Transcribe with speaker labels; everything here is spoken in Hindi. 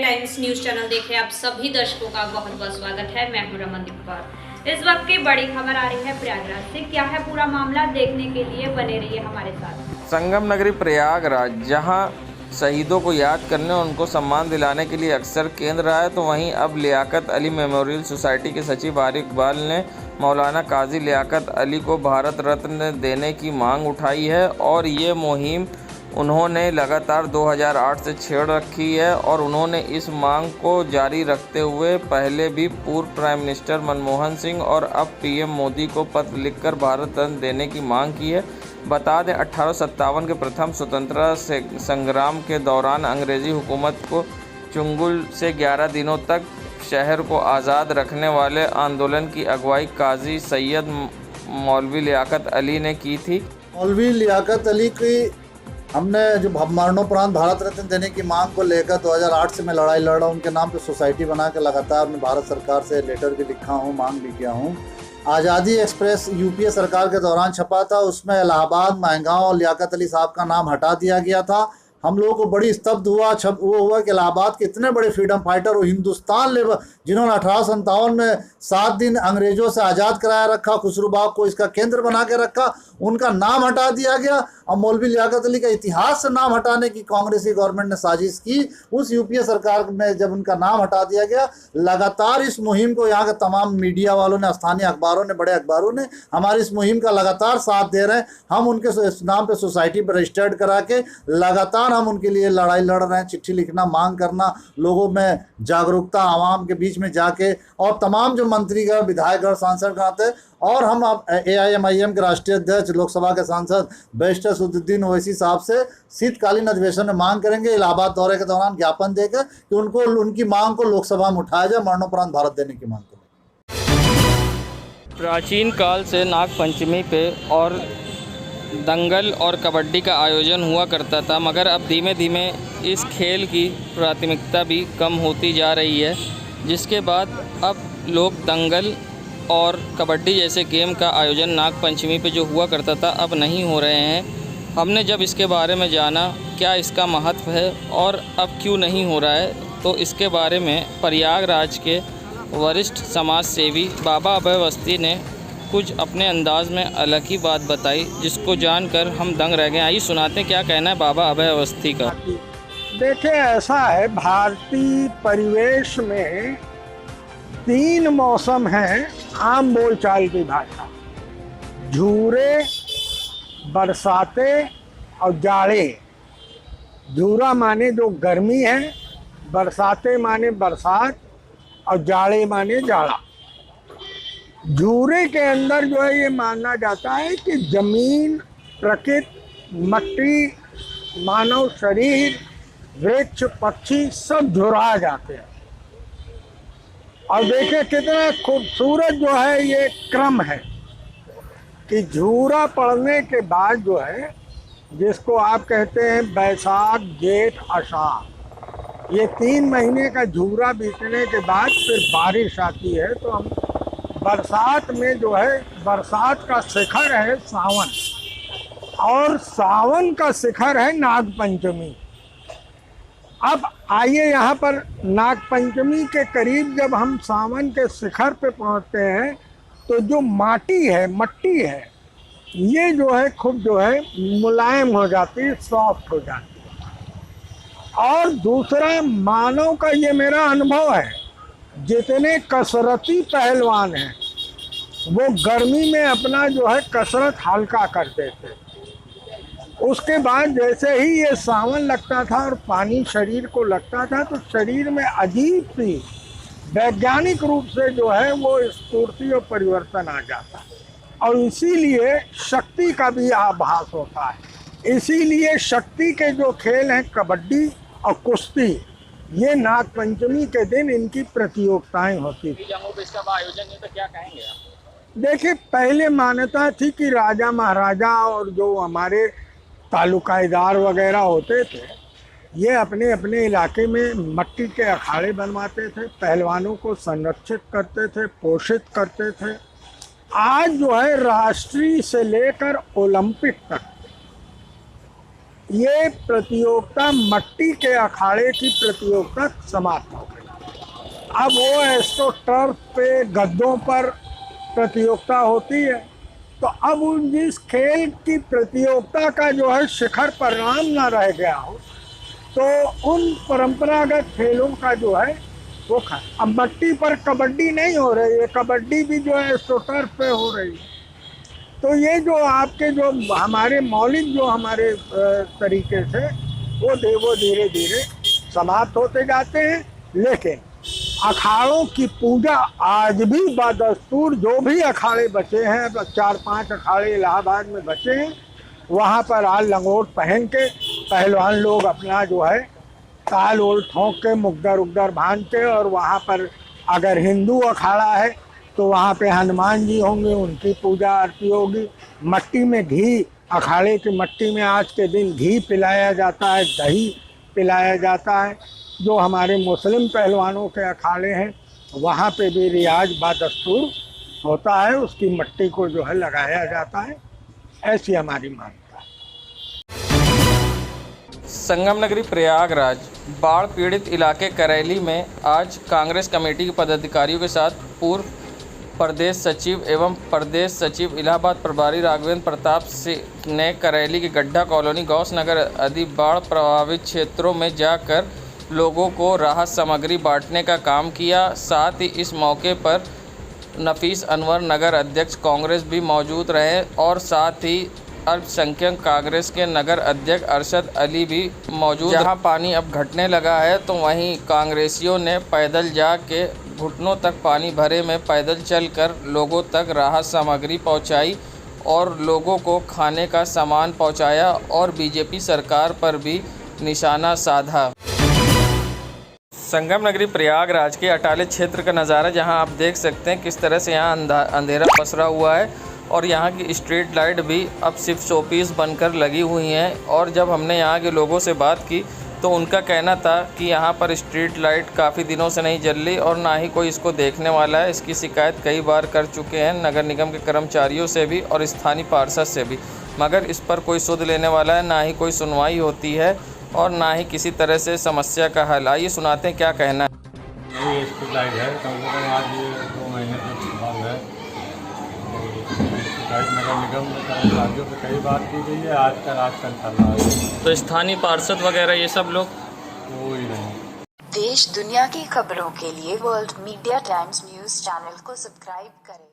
Speaker 1: टाइम्स न्यूज चैनल देख रहे आप सभी दर्शकों का बहुत बहुत स्वागत है। मैं हूं रमनदीप कौर। इस वक्त की बड़ी खबर आ रही है प्रयागराज से। क्या है पूरा मामला, देखने के लिए बने रहिए हमारे साथ।
Speaker 2: संगम नगरी प्रयागराज, जहां शहीदों को याद करने और उनको सम्मान दिलाने के लिए अक्सर केंद्र रहा है, तो वहीं अब लियाकत अली मेमोरियल सोसाइटी के सचिव आरिफ इकबाल ने मौलाना काजी लियाकत अली को भारत रत्न देने की मांग उठाई है। और ये मुहिम उन्होंने लगातार 2008 से छेड़ रखी है और उन्होंने इस मांग को जारी रखते हुए पहले भी पूर्व प्राइम मिनिस्टर मनमोहन सिंह और अब पीएम मोदी को पत्र लिखकर भारत रत्न देने की मांग की है। बता दें, 1857 के प्रथम स्वतंत्रता संग्राम के दौरान अंग्रेज़ी हुकूमत को चुंगुल से 11 दिनों तक शहर को आज़ाद रखने वाले आंदोलन की अगुवाई काजी सैयद मौलवी लियाकत अली ने की थी।
Speaker 3: मौलवी लियाकत अली की हमने जो मरणोपरांत भारत रत्न देने की मांग को लेकर 2008 से मैं लड़ाई लड़ रहा हूँ। उनके नाम पे सोसाइटी बना के लगातार मैं भारत सरकार से लेटर भी लिखा हूँ, मांग भी किया हूँ। आज़ादी एक्सप्रेस यूपीए सरकार के दौरान छपा था, उसमें इलाहाबाद महंगाओं और लियाकत अली साहब का नाम हटा दिया गया था। हम लोगों को बड़ी स्तब्ध हुआ वो हुआ कि इलाहाबाद के इतने बड़े फ्रीडम फाइटर और हिंदुस्तान लेबर जिन्होंने 1857 में 7 दिन अंग्रेजों से आज़ाद कराया रखा, खुसरूबाग को इसका केंद्र बना के रखा, उनका नाम हटा दिया गया। और मौलवी लियाकत अली का इतिहास से नाम हटाने की कांग्रेसी गवर्नमेंट ने साजिश की। उस यूपीए सरकार में जब उनका नाम हटा दिया गया, लगातार इस मुहिम को यहाँ के तमाम मीडिया वालों ने, स्थानीय अखबारों ने, बड़े अखबारों ने हमारी इस मुहिम का लगातार साथ दे रहे हैं। हम उनके नाम पे सोसाइटी पर रजिस्टर्ड करा के लगातार हम उनके लिए लड़ाई लड़ रहे हैं। चिट्ठी लिखना, मांग करना, लोगों में जागरूकता, आवाम के बीच में जाके, और तमाम जो मंत्रीगण, विधायकगण, सांसदगण आते, और हम अब AIMIM के राष्ट्रीय अध्यक्ष, लोकसभा के सांसद बैरिस्टर सदुद्दीन ओवैसी साहब से शीतकालीन अधिवेशन में मांग करेंगे, इलाहाबाद दौरे के दौरान ज्ञापन देकर कि उनको उनकी मांग को लोकसभा में उठाया जाए, मरणोपरांत भारत देने की मांग को।
Speaker 2: प्राचीन काल से नाग पंचमी पे और दंगल और कबड्डी का आयोजन हुआ करता था, मगर अब धीमे धीमे इस खेल की प्राथमिकता भी कम होती जा रही है, जिसके बाद अब लोग दंगल और कबड्डी जैसे गेम का आयोजन नाग पंचमी पे जो हुआ करता था अब नहीं हो रहे हैं। हमने जब इसके बारे में जाना क्या इसका महत्व है और अब क्यों नहीं हो रहा है, तो इसके बारे में प्रयागराज के वरिष्ठ समाज सेवी बाबा अभय अवस्थी ने कुछ अपने अंदाज में अलग ही बात बताई, जिसको जानकर हम दंग रह गए। आइए सुनाते क्या कहना है बाबा अभय अवस्थी का।
Speaker 4: देखिए, ऐसा है, भारतीय परिवेश में 3 मौसम हैं आम बोलचाल की भाषा: झूरे, बरसाते और जाड़े। झूरा माने जो गर्मी है, बरसाते माने बरसात, और जाड़े माने जाड़ा। झूरे के अंदर जो है ये माना जाता है कि जमीन, प्रकृति, मट्टी, मानव शरीर, वृक्ष, पक्षी सब झुरा जाते हैं। और देखिए कितना खूबसूरत जो है ये क्रम है कि झूरा पड़ने के बाद जो है, जिसको आप कहते हैं बैसाख, जेठ, आषाढ़, ये 3 महीने का झूरा बीतने के बाद फिर बारिश आती है। तो हम बरसात में जो है, बरसात का शिखर है सावन, और सावन का शिखर है नाग पंचमी। अब आइए यहाँ पर नाग पंचमी के करीब जब हम सावन के शिखर पे पहुँचते हैं, तो जो मट्टी है, ये जो है खूब जो है मुलायम हो जाती है, सॉफ्ट हो जाती है। और दूसरा, मानव का ये मेरा अनुभव है, जितने कसरती पहलवान हैं वो गर्मी में अपना जो है कसरत हल्का करते थे। उसके बाद जैसे ही ये सावन लगता था और पानी शरीर को लगता था, तो शरीर में अजीब सी वैज्ञानिक रूप से जो है वो स्फूर्ति और परिवर्तन आ जाता है, और इसीलिए शक्ति का भी आभास होता है। इसीलिए शक्ति के जो खेल हैं कबड्डी और कुश्ती, ये नाग पंचमी के दिन इनकी प्रतियोगिताएं होती थी।
Speaker 2: आयोजन तो क्या कहेंगे आप?
Speaker 4: देखिए, पहले मान्यता थी कि राजा महाराजा और जो हमारे तालुकादार वगैरह होते थे, ये अपने अपने इलाके में मट्टी के अखाड़े बनवाते थे, पहलवानों को संरक्षित करते थे, पोषित करते थे। आज जो है राष्ट्रीय से लेकर ओलंपिक तक ये प्रतियोगिता मट्टी के अखाड़े की प्रतियोगिता समाप्त हो गई। अब वो एस्ट्रो टर्फ पे गद्दों पर प्रतियोगिता होती है। तो अब उन जिस खेल की प्रतियोगिता का जो है शिखर परिणाम ना रह गया हो, तो उन परंपरागत खेलों का जो है वो अब मट्टी पर कबड्डी नहीं हो रही है, कबड्डी भी जो है एस्ट्रो टर्फ पे हो रही है। तो ये जो आपके जो हमारे मौलिक जो हमारे तरीके से वो धीरे धीरे समाप्त होते जाते हैं। लेकिन अखाड़ों की पूजा आज भी बदस्तूर, जो भी अखाड़े बचे हैं, 4-5 अखाड़े इलाहाबाद में बचे हैं, वहाँ पर आज लंगोट पहन के पहलवान लोग अपना जो है ताल ओल ठोंक के मुग्दर उग्दर बांध के, और वहाँ पर अगर हिंदू अखाड़ा है तो वहाँ पे हनुमान जी होंगे, उनकी पूजा आरती होगी। मट्टी में घी, अखाड़े की मट्टी में आज के दिन घी पिलाया जाता है, दही पिलाया जाता है। जो हमारे मुस्लिम पहलवानों के अखाड़े हैं वहाँ पे भी रियाज बदस्तूर होता है, उसकी मट्टी को जो है लगाया जाता है। ऐसी हमारी मान्यता है।
Speaker 2: संगम नगरी प्रयागराज बाढ़ पीड़ित इलाके करैली में आज कांग्रेस कमेटी के पदाधिकारियों के साथ पूर्व प्रदेश सचिव एवं प्रदेश सचिव इलाहाबाद प्रभारी राघवेंद्र प्रताप सिंह ने करैली के गड्ढा कॉलोनी, गौस नगर आदि बाढ़ प्रभावित क्षेत्रों में जाकर लोगों को राहत सामग्री बांटने का काम किया। साथ ही इस मौके पर नफीस अनवर नगर अध्यक्ष कांग्रेस भी मौजूद रहे और साथ ही अल्पसंख्यक कांग्रेस के नगर अध्यक्ष अरशद अली भी मौजूद। जहां पानी अब घटने लगा है तो वहीं कांग्रेसियों ने पैदल जाके घुटनों तक पानी भरे में पैदल चलकर लोगों तक राहत सामग्री पहुंचाई और लोगों को खाने का सामान पहुंचाया और बीजेपी सरकार पर भी निशाना साधा। संगम नगरी प्रयागराज के अटाले क्षेत्र का नज़ारा, जहां आप देख सकते हैं किस तरह से यहां अंधेरा पसरा हुआ है और यहां की स्ट्रीट लाइट भी अब सिर्फ शोपीस बनकर लगी हुई हैं। और जब हमने यहां के लोगों से बात की तो उनका कहना था कि यहां पर स्ट्रीट लाइट काफ़ी दिनों से नहीं जल रही और ना ही कोई इसको देखने वाला है। इसकी शिकायत कई बार कर चुके हैं नगर निगम के कर्मचारियों से भी और स्थानीय पार्षद से भी, मगर इस पर कोई सुध लेने वाला है, ना ही कोई सुनवाई होती है और ना ही किसी तरह से समस्या का हल। आइए सुनाते हैं क्या कहना है।
Speaker 5: ये स्ट्रीट लाइट है, कम से कम आज ये 2 महीने तक खराब है। लाइट नगर निगम में कर्मचारियों से कई बात की गई है, आज कल चल रहा है।
Speaker 2: तो स्थानीय पार्षद वगैरह ये सब लोग
Speaker 5: कोई नहीं।
Speaker 6: देश दुनिया की खबरों के लिए world media times news channel को सब्सक्राइब करें।